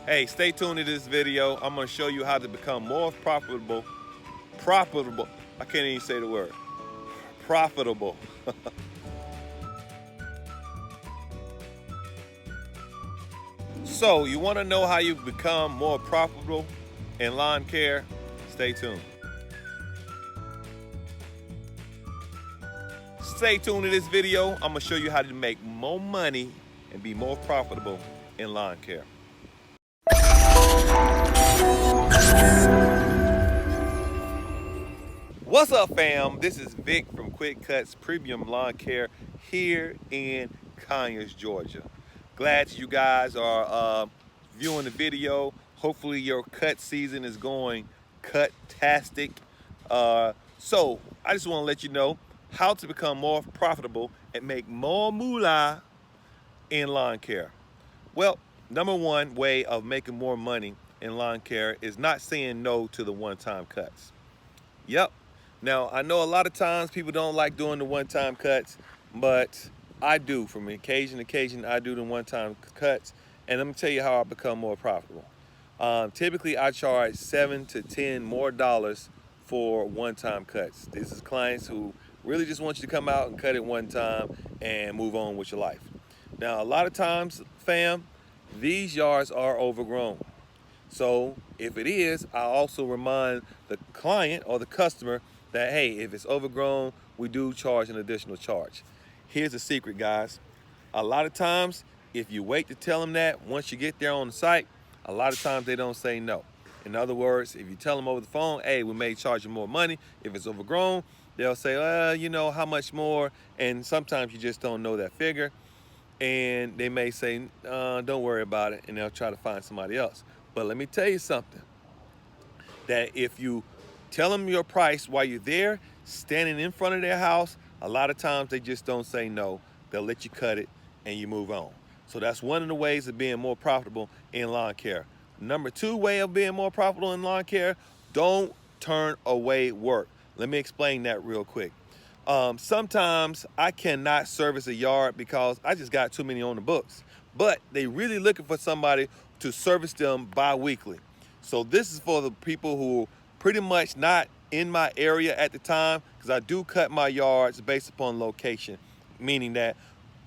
Hey, stay tuned to this video. I'm gonna show you how to become more profitable. I can't even say the word. Profitable. So, you wanna know how you become more profitable in lawn care? Stay tuned. Stay tuned to this video. I'm gonna show you how to make more money and be more profitable in lawn care. What's up, fam? This is Vic from Quick Cuts Premium Lawn Care here in Conyers, Georgia. Glad you guys are viewing the video. Hopefully your cut season is going cut-tastic. So I just want to let you know how to become more profitable and make more moolah in lawn care. Well, number one way of making more money in lawn care is not saying no to the one-time cuts. Yep. Now, I know a lot of times people don't like doing the one-time cuts, but I do. From occasion to occasion, I do the one-time cuts, and let me tell you how I become more profitable. Typically, I charge $7 to $10 more for one-time cuts. This is clients who really just want you to come out and cut it one time and move on with your life. Now, a lot of times, fam, these yards are overgrown. So if it is, I also remind the client or the customer that, hey, if it's overgrown, we do charge an additional charge. Here's the secret, guys. A lot of times, if you wait to tell them that, once you get there on the site, a lot of times they don't say no. In other words, if you tell them over the phone, hey, we may charge you more money. If it's overgrown, they'll say, you know, how much more? And sometimes you just don't know that figure. And they may say, don't worry about it, and they'll try to find somebody else. But let me tell you something, that if you tell them your price while you're there, standing in front of their house, a lot of times they just don't say no. They'll let you cut it and you move on. So that's one of the ways of being more profitable in lawn care. Number two way of being more profitable in lawn care, don't turn away work. Let me explain that real quick. Sometimes I cannot service a yard because I just got too many on the books, but they really looking for somebody to service them bi-weekly. So this is for the people who pretty much not in my area at the time, because I do cut my yards based upon location, meaning that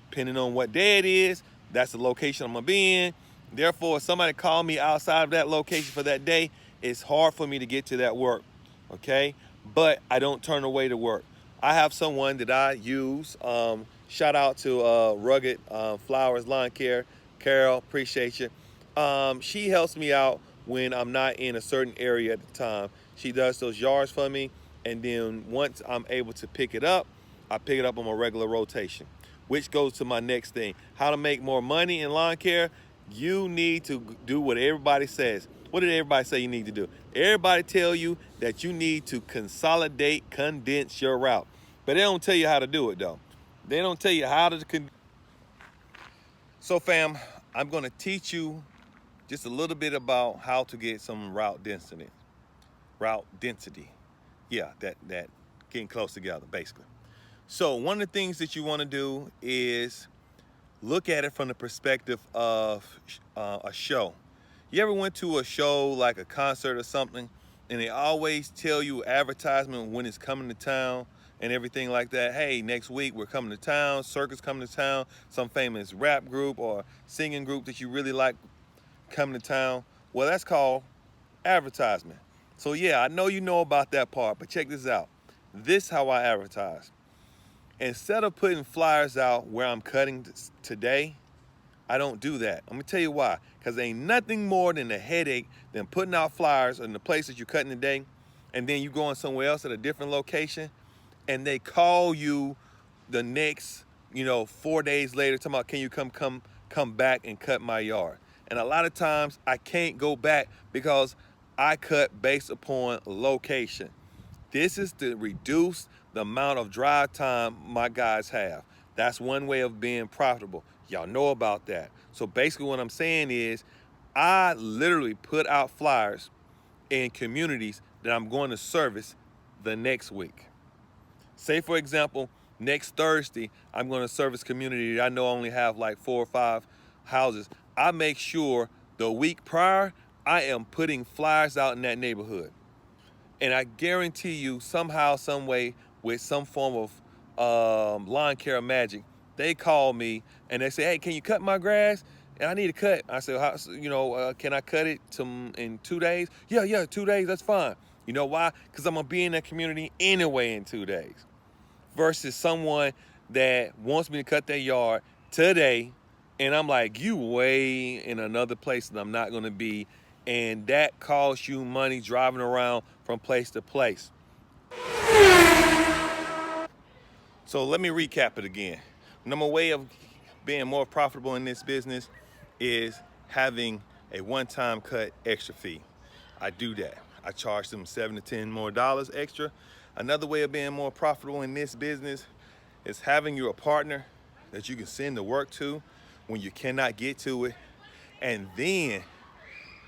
depending on what day it is, that's the location I'm gonna be in. Therefore, if somebody call me outside of that location for that day, it's hard for me to get to that work, okay? But I don't turn away the work. I have someone that I use. Shout out to Rugged Flowers Lawn Care. Carol, appreciate you. She helps me out when I'm not in a certain area at the time. She does those yards for me, and then once I'm able to pick it up, I pick it up on a regular rotation, which goes to my next thing. How to make more money in lawn care? You need to do what everybody says. What did everybody say you need to do? Everybody tell you that you need to consolidate, condense your route. But they don't tell you how to do it, though. They don't tell you how to So, fam, I'm going to teach you just a little bit about how to get some route density. Route density. Yeah, that getting close together, basically. So one of the things that you want to do is look at it from the perspective of a show. You ever went to a show like a concert or something, and they always tell you advertisement when it's coming to town and everything like that? Hey, next week we're coming to town, circus coming to town, some famous rap group or singing group that you really like coming to town. Well, that's called advertisement. So yeah, I know you know about that part, but check this out. This is how I advertise. Instead of putting flyers out where I'm cutting today, I don't do that. I'm gonna tell you why. Because ain't nothing more than a headache than putting out flyers in the place that you're cutting today, and then you going somewhere else at a different location, and they call you the next, 4 days later, talking about, can you come back and cut my yard? And a lot of times I can't go back because I cut based upon location. This is to reduce the amount of drive time my guys have. That's one way of being profitable. Y'all know about that. So basically what I'm saying is I literally put out flyers in communities that I'm going to service the next week. Say, for example, next Thursday, I'm going to service community that I know only have like 4 or 5 houses. I make sure The week prior, I am putting flyers out in that neighborhood. And I guarantee you, somehow, some way, with some form of lawn care magic, they call me and they say, "Hey, can you cut my grass? And I need a cut." I said, "Can I cut it in 2 days?" Yeah, 2 days, that's fine. You know why? Because I'm gonna be in that community anyway in 2 days. Versus someone that wants me to cut their yard today, and I'm like, "You way in another place that I'm not gonna be," and that costs you money driving around from place to place. So let me recap it again. Number way of being more profitable in this business is having a one-time cut extra fee. I do that. I charge them $7 to $10 more extra. Another way of being more profitable in this business is having you a partner that you can send the work to when you cannot get to it, and then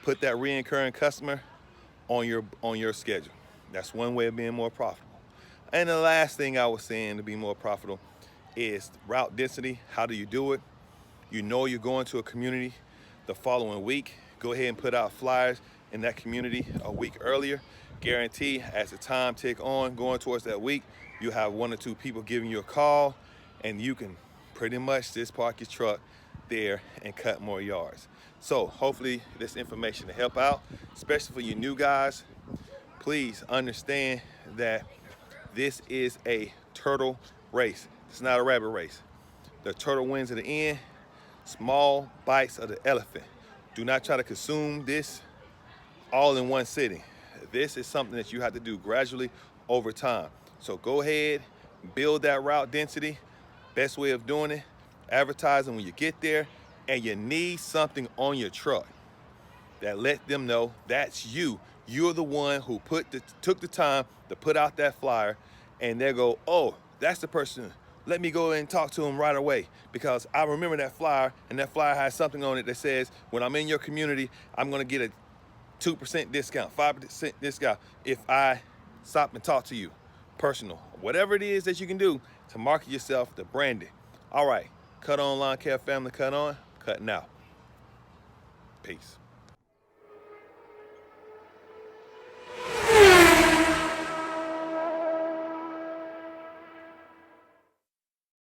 put that recurring customer on your schedule. That's one way of being more profitable. And the last thing I was saying to be more profitable is route density. How do you do it? You know you're going to a community the following week. Go ahead and put out flyers in that community a week earlier. Guarantee as the time tick on going towards that week, you have 1 or 2 people giving you a call, and you can pretty much just park your truck there and cut more yards. So hopefully this information will help out, especially for you new guys. Please understand that this is a turtle race. It's not a rabbit race. The turtle wins at the end. Small bites of the elephant. Do not try to consume this all in one sitting. This is something that you have to do gradually over time. So go ahead, build that route density. Best way of doing it, advertising when you get there, and you need something on your truck that let them know that's you. You're the one who took the time to put out that flyer, and they go, "Oh, that's the person. Let me go and talk to him right away, because I remember that flyer, and that flyer has something on it that says, when I'm in your community, I'm gonna get a 2% discount, 5% discount if I stop and talk to you." Personal, whatever it is that you can do to market yourself, to brand it. All right, cut on lawn care family, cut on, cut now. Peace.